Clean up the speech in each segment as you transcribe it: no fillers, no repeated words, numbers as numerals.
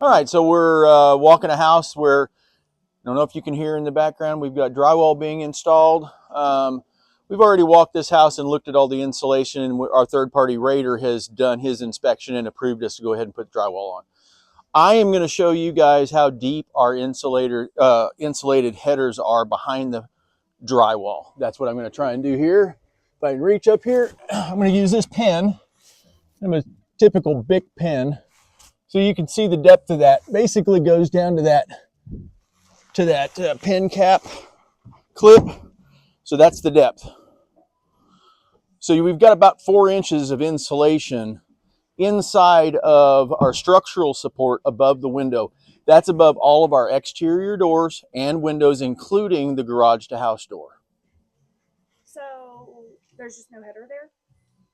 All right, so we're walking a house where, I don't know if you can hear in the background, we've got drywall being installed. We've already walked this house and looked at all the insulation, and our third-party rater has done his inspection and approved us to go ahead and put drywall on. I am going to show you guys how deep our insulated headers are behind the drywall. That's what I'm going to try and do here. If I can reach up here, I'm going to use this pen. I'm a typical Bic pen. So you can see the depth of that. Basically goes down to that pen cap clip. So that's the depth. So we've got about 4 inches of insulation inside of our structural support above the window. That's above all of our exterior doors and windows, including the garage to house door. So there's just no header there?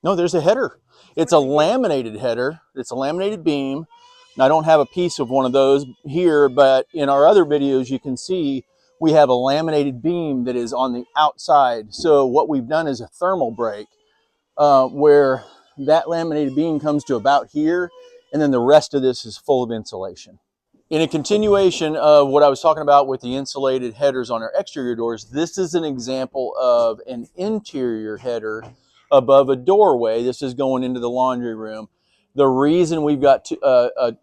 No, there's a header. It's a laminated header. It's a laminated beam. Now, I don't have a piece of one of those here, but in our other videos, you can see we have a laminated beam that is on the outside. So what we've done is a thermal break where that laminated beam comes to about here, and then the rest of this is full of insulation. In a continuation of what I was talking about with the insulated headers on our exterior doors, this is an example of an interior header above a doorway. This is going into the laundry room. The reason we've got a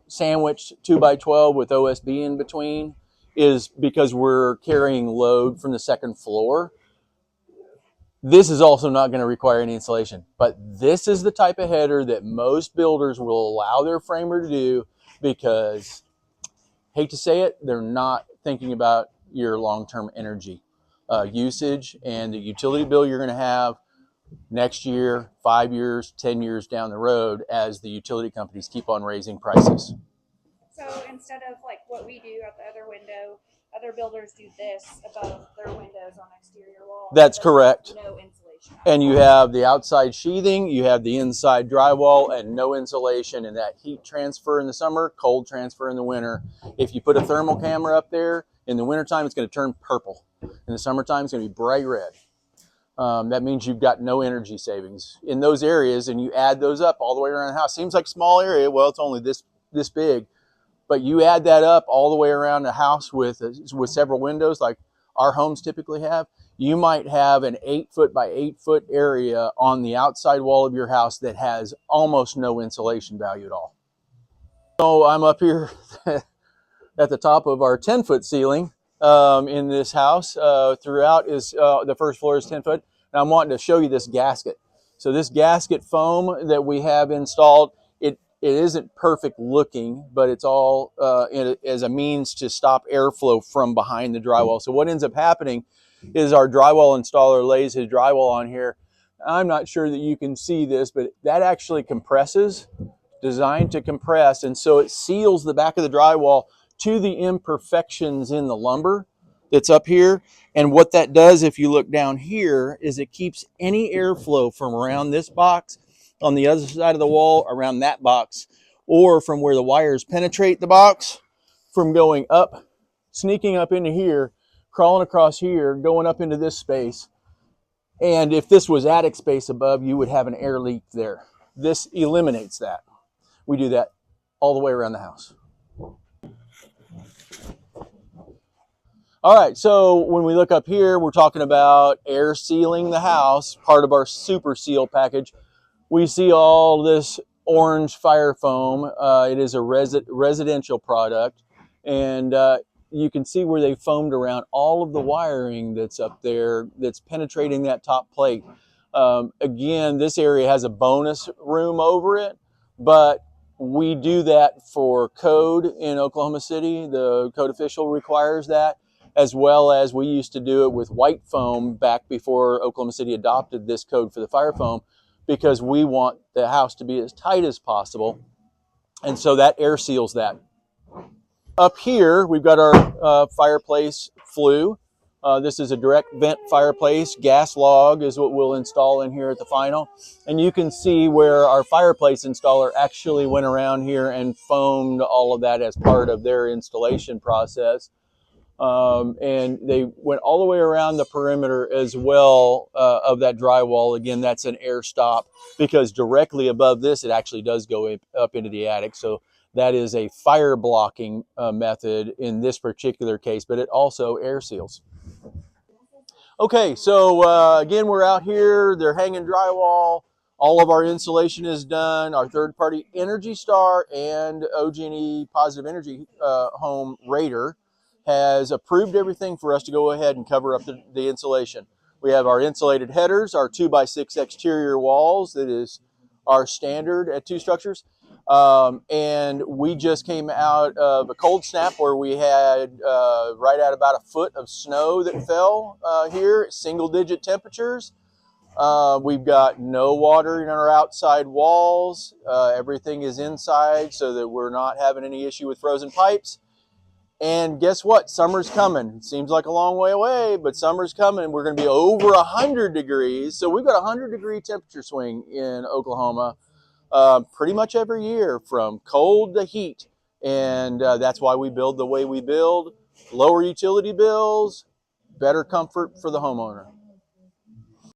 sandwiched 2x12 with OSB in between is because we're carrying load from the second floor. This is also not going to require any insulation, but this is the type of header that most builders will allow their framer to do because, hate to say it, they're not thinking about your long-term energy usage and the utility bill you're going to have next year, 5 years, 10 years down the road as the utility companies keep on raising prices. So instead of like what we do at the other window, other builders do this above their windows on exterior walls. That's correct. No insulation. And you have the outside sheathing, you have the inside drywall, and no insulation, and that heat transfer in the summer, cold transfer in the winter. If you put a thermal camera up there, in the wintertime, it's going to turn purple. In the summertime, it's going to be bright red. That means you've got no energy savings in those areas, and you add those up all the way around the house. Seems like a small area. Well, it's only this big, but you add that up all the way around the house with several windows, like our homes typically have. You might have an 8-foot by 8-foot area on the outside wall of your house that has almost no insulation value at all. So I'm up here at the top of our 10-foot ceiling. In this house throughout is the first floor is 10 foot, and I'm wanting to show you this gasket. So this gasket foam that we have installed, it isn't perfect looking, but it's all as a means to stop airflow from behind the drywall. So what ends up happening is our drywall installer lays his drywall on here. I'm not sure that you can see this, but that actually compresses, designed to compress, and so it seals the back of the drywall to the imperfections in the lumber that's up here. And what that does, if you look down here, is it keeps any airflow from around this box on the other side of the wall, around that box, or from where the wires penetrate the box, from going up, sneaking up into here, crawling across here, going up into this space. And if this was attic space above, you would have an air leak there. This eliminates that. We do that all the way around the house. All right, so when we look up here, we're talking about air sealing the house, part of our super seal package. We see all this orange fire foam. It is a residential product, and you can see where they foamed around all of the wiring that's up there that's penetrating that top plate. Again, this area has a bonus room over it, but we do that for code in Oklahoma City. The code official requires that, as well as we used to do it with white foam back before Oklahoma City adopted this code for the fire foam, because we want the house to be as tight as possible. And so that air seals that. Up here, we've got our fireplace flue. This is a direct vent fireplace. Gas log is what we'll install in here at the final. And you can see where our fireplace installer actually went around here and foamed all of that as part of their installation process. And they went all the way around the perimeter as well of that drywall. Again, that's an air stop because directly above this, it actually does go up into the attic. So that is a fire blocking method in this particular case, but it also air seals. Okay, so again, we're out here. They're hanging drywall. All of our insulation is done. Our third-party Energy Star and OG&E Positive Energy Home Rater has approved everything for us to go ahead and cover up the insulation. We have our insulated headers, our 2x6 exterior walls. That is our standard at 2 structures. And we just came out of a cold snap where we had right at about a foot of snow that fell here, single-digit temperatures. We've got no water in our outside walls. Everything is inside so that we're not having any issue with frozen pipes. And guess what? Summer's coming. It seems like a long way away, but summer's coming. We're going to be over 100 degrees. So we've got a 100-degree temperature swing in Oklahoma pretty much every year, from cold to heat. And that's why we build the way we build. Lower utility bills, better comfort for the homeowner.